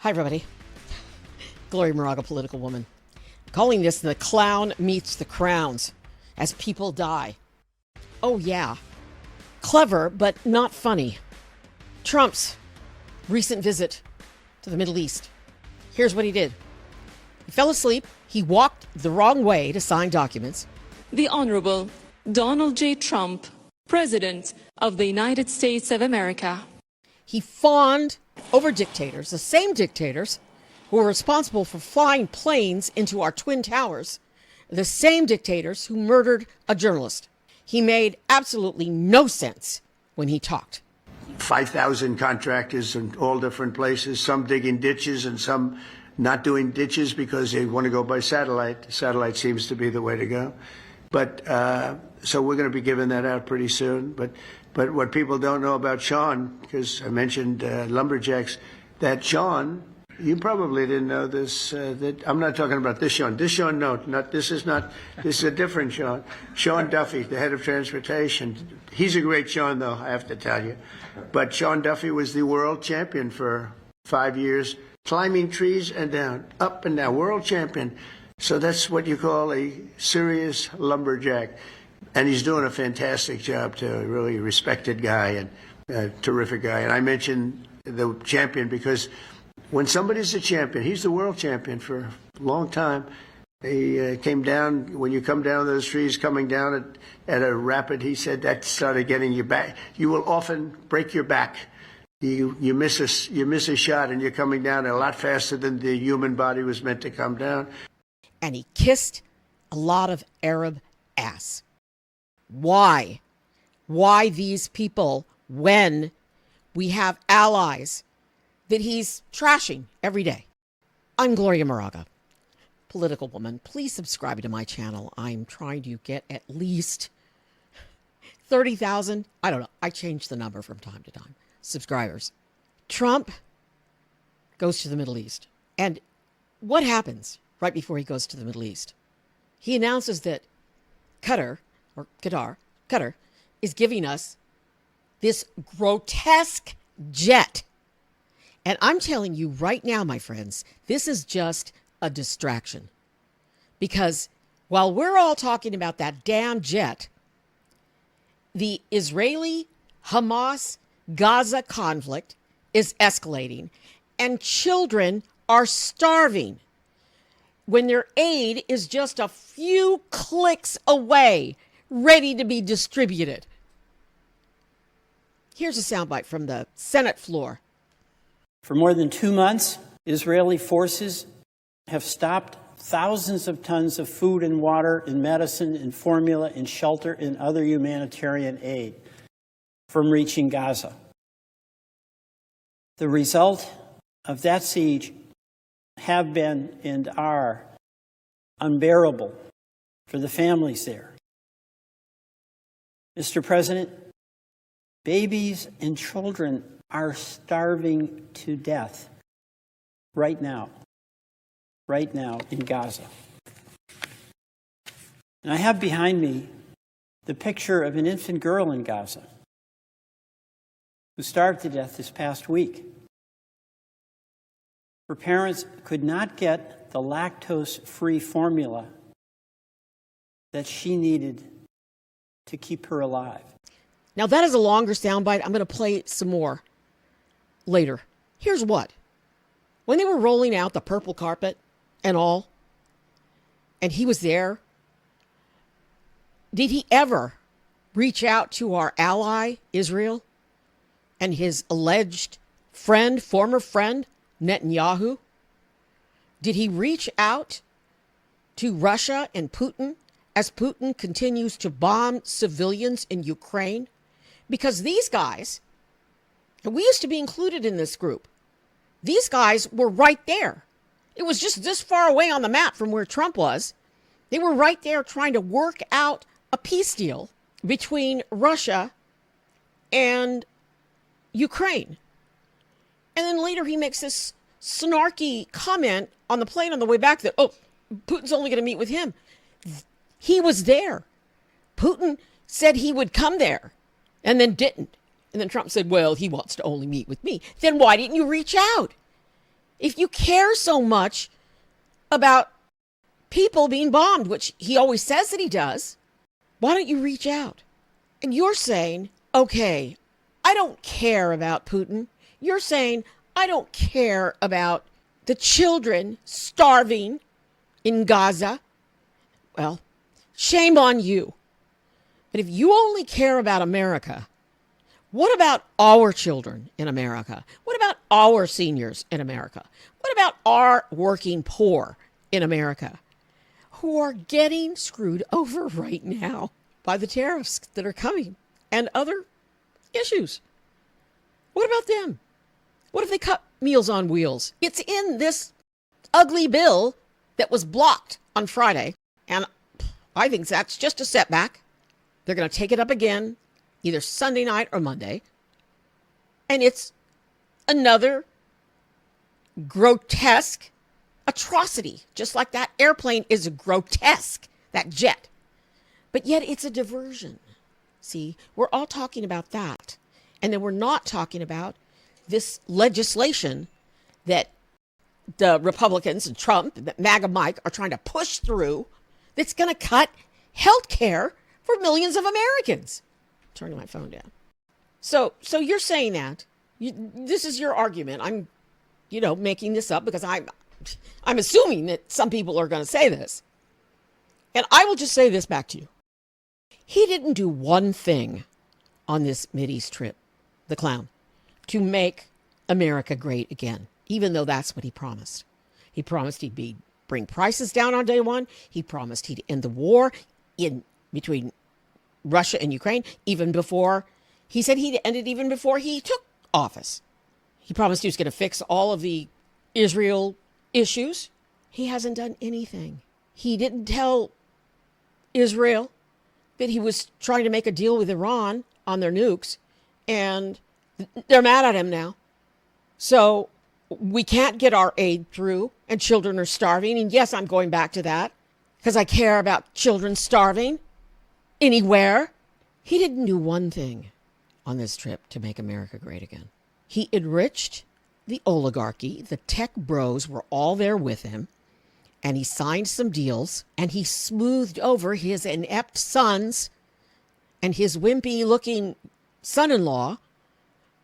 Hi, everybody. Gloria Moraga, political woman. Calling this the clown meets the crowns as people die. Oh, yeah. Clever, but not funny. Trump's recent visit to the Middle East. Here's what he did. He fell asleep. He walked the wrong way to sign documents. The Honorable Donald J. Trump, President of the United States of America. He fawned over dictators, the same dictators who were responsible for flying planes into our Twin Towers, the same dictators who murdered a journalist. He made absolutely no sense when he talked. 5,000 contractors in all different places, some digging ditches and some not doing ditches because they want to go by satellite. Satellite seems to be the way to go. But so we're going to be giving that out pretty soon. But what people don't know about Sean, because I mentioned lumberjacks, that Sean, you probably didn't know this. That I'm not talking about this Sean. This Sean, no, this is a different Sean. Sean Duffy, the head of transportation. He's a great Sean, though, I have to tell you. But Sean Duffy was the world champion for 5 years, climbing trees and down, up and down, world champion. So that's what you call a serious lumberjack. And he's doing a fantastic job, too. A really respected guy and a terrific guy. And I mentioned the champion because when somebody's a champion, he's the world champion for a long time. He came down, when you come down those trees, coming down at a rapid, he said that started getting you back. You will often break your back. You miss a shot and you're coming down a lot faster than the human body was meant to come down. And he kissed a lot of Arab ass. Why? Why these people when we have allies that he's trashing every day? I'm Gloria Moraga, political woman. Please subscribe to my channel. I'm trying to get at least 30,000. I don't know. I change the number from time to time. Subscribers. Trump goes to the Middle East. And what happens right before he goes to the Middle East? He announces that Qatar is giving us this grotesque jet. And I'm telling you right now, my friends, this is just a distraction. Because while we're all talking about that damn jet, the Israeli-Hamas Gaza conflict is escalating and children are starving when their aid is just a few clicks away, ready to be distributed. Here's a soundbite from the Senate floor. For more than 2 months, Israeli forces have stopped thousands of tons of food and water and medicine and formula and shelter and other humanitarian aid from reaching Gaza. The result of that siege have been and are unbearable for the families there. Mr. President, babies and children are starving to death right now in Gaza. And I have behind me the picture of an infant girl in Gaza who starved to death this past week. Her parents could not get the lactose-free formula that she needed to keep her alive. Now that is a longer soundbite. I'm going to play some more later. Here's what. When they were rolling out the purple carpet and all, and he was there, did he ever reach out to our ally, Israel, and his alleged friend, former friend, Netanyahu? Did he reach out to Russia and Putin as Putin continues to bomb civilians in Ukraine? Because these guys, and we used to be included in this group, these guys were right there. It was just this far away on the map from where Trump was. They were right there trying to work out a peace deal between Russia and Ukraine. And then later he makes this snarky comment on the plane on the way back that, oh, Putin's only going to meet with him. He was there. Putin said he would come there and then didn't. And then Trump said, well, he wants to only meet with me. Then why didn't you reach out? If you care so much about people being bombed, which he always says that he does, why don't you reach out? And you're saying, okay, I don't care about Putin. You're saying, I don't care about the children starving in Gaza. Well, shame on you. But if you only care about America, what about our children in America? What about our seniors in America? What about our working poor in America who are getting screwed over right now by the tariffs that are coming and other issues? What about them? What if they cut Meals on Wheels? It's in this ugly bill that was blocked on Friday, and I think that's just a setback. They're going to take it up again, either Sunday night or Monday. And it's another grotesque atrocity, just like that airplane is grotesque, that jet. But yet it's a diversion. See, we're all talking about that. And then we're not talking about this legislation that the Republicans and Trump, that MAGA Mike are trying to push through that's going to cut health care for millions of Americans. Turning my phone down. So you're saying that. This is your argument. I'm, making this up because I'm assuming that some people are going to say this. And I will just say this back to you. He didn't do one thing on this Mideast trip, the clown, to make America great again, even though that's what he promised. He promised he'd bring prices down on day one. He promised he'd end the war in between Russia and Ukraine, even before he said he'd end it even before he took office. He promised he was going to fix all of the Israel issues. He hasn't done anything. He didn't tell Israel that he was trying to make a deal with Iran on their nukes, and they're mad at him now. So we can't get our aid through, and children are starving. And yes, I'm going back to that because I care about children starving anywhere. He didn't do one thing on this trip to make America great again. He enriched the oligarchy. The tech bros were all there with him, and he signed some deals, and he smoothed over his inept sons and his wimpy-looking son-in-law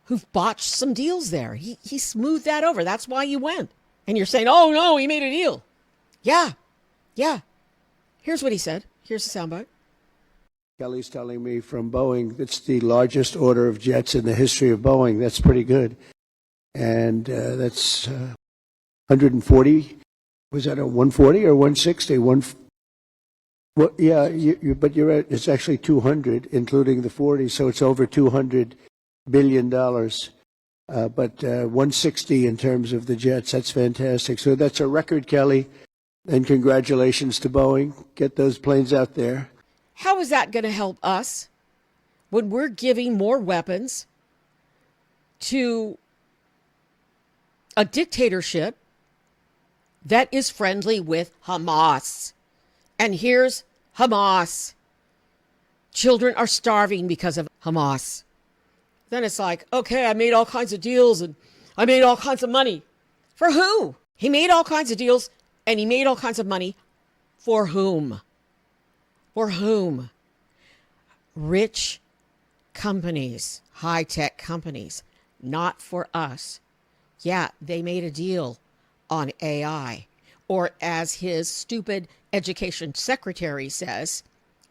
who've botched some deals there. He smoothed that over. That's why he went. And you're saying, oh, no, he made a deal. Yeah. Here's what he said. Here's the soundbite. Kelly's telling me from Boeing, it's the largest order of jets in the history of Boeing. That's pretty good. And that's 140. Was that a 140 or 160? Well, yeah, but you're right. It's actually 200, including the 40. So it's over $200 billion. But 160 in terms of the jets. That's fantastic. So that's a record, Kelly. And congratulations to Boeing. Get those planes out there. How is that going to help us when we're giving more weapons to a dictatorship that is friendly with Hamas? And here's Hamas. Children are starving because of Hamas. Then it's like, okay, I made all kinds of deals and I made all kinds of money. For who? He made all kinds of deals and he made all kinds of money. For whom? For whom? Rich companies, high-tech companies, not for us. Yeah, they made a deal on AI, or as his stupid education secretary says,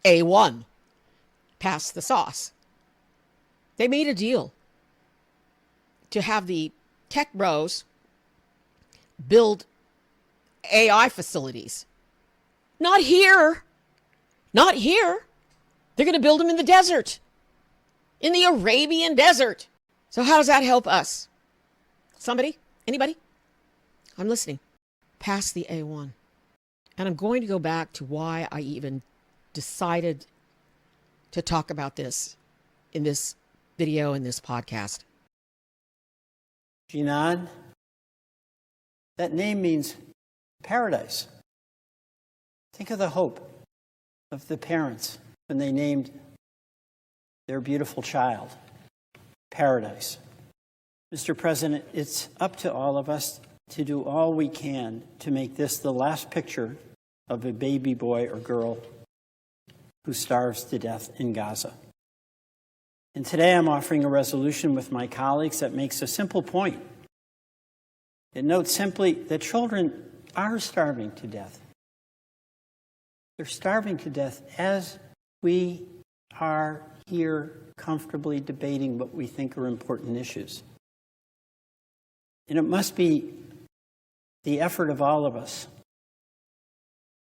A1, pass the sauce. They made a deal to have the tech bros build AI facilities. Not here. Not here. They're going to build them in the desert, in the Arabian desert. So how does that help us? Somebody? Anybody? I'm listening. Pass the A1. And I'm going to go back to why I even decided to talk about this in this video, in this podcast. Jinan, that name means paradise. Think of the hope of the parents when they named their beautiful child paradise. Mr. President, it's up to all of us to do all we can to make this the last picture of a baby boy or girl who starves to death in Gaza. And today I'm offering a resolution with my colleagues that makes a simple point. It notes simply that children are starving to death. They're starving to death as we are here comfortably debating what we think are important issues. And it must be the effort of all of us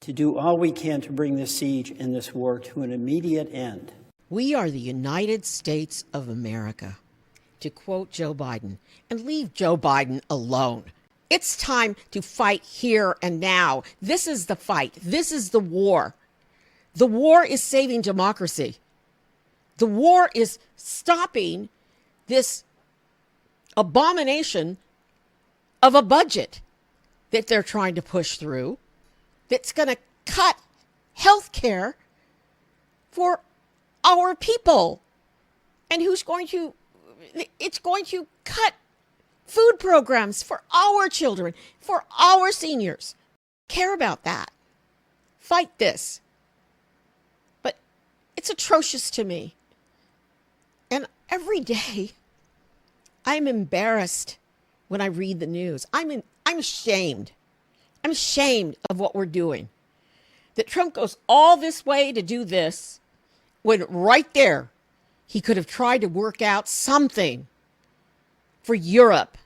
to do all we can to bring this siege and this war to an immediate end. We are the United States of America, to quote Joe Biden, and leave Joe Biden alone. It's time to fight here and now. This is the fight. This is the war. The war is saving democracy. The war is stopping this abomination of a budget that they're trying to push through that's going to cut health care for our people. And it's going to cut food programs for our children, for our seniors. Care about that. Fight this. But it's atrocious to me. And every day, I'm embarrassed when I read the news. I'm ashamed. I'm ashamed of what we're doing. That Trump goes all this way to do this, when right there, he could have tried to work out something for Europe,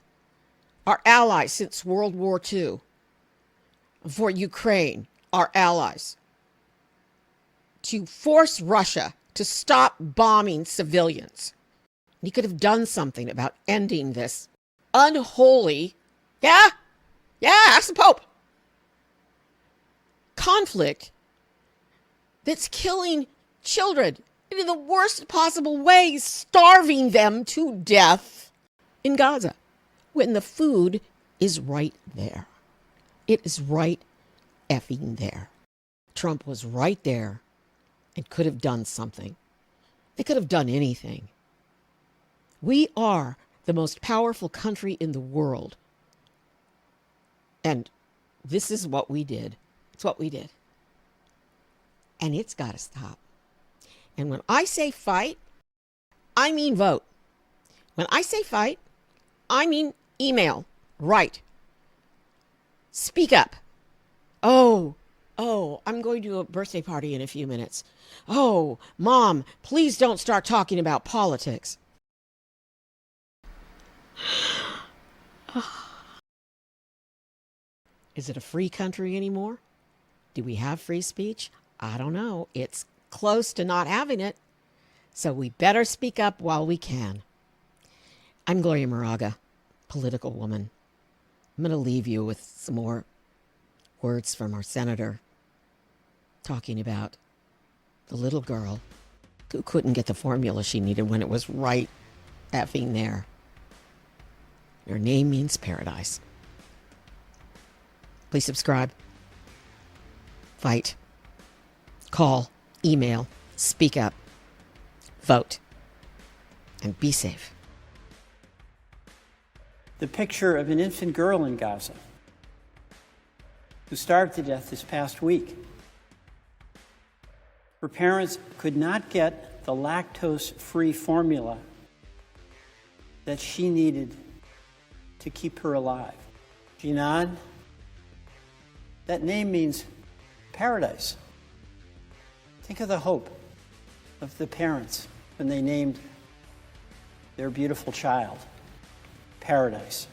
our allies since World War II, for Ukraine, our allies, to force Russia to stop bombing civilians. He could have done something about ending this unholy, ask the Pope, conflict that's killing children in the worst possible ways, starving them to death in Gaza, when the food is right there. It is right effing there. Trump was right there and could have done something. They could have done anything. We are the most powerful country in the world. And this is what we did. It's what we did. And it's got to stop. And when I say fight, I mean vote. When I say fight, I mean email, write, speak up. Oh, I'm going to a birthday party in a few minutes. Oh, Mom, please don't start talking about politics. Is it a free country anymore? Do we have free speech? I don't know. It's close to not having it. So we better speak up while we can. I'm Gloria Moraga, political woman. I'm going to leave you with some more words from our senator talking about the little girl who couldn't get the formula she needed when it was right effing there. Her name means paradise. Please subscribe, fight, call, email, speak up, vote, and be safe. The picture of an infant girl in Gaza who starved to death this past week. Her parents could not get the lactose-free formula that she needed to keep her alive. Jinan, that name means paradise. Think of the hope of the parents when they named their beautiful child paradise.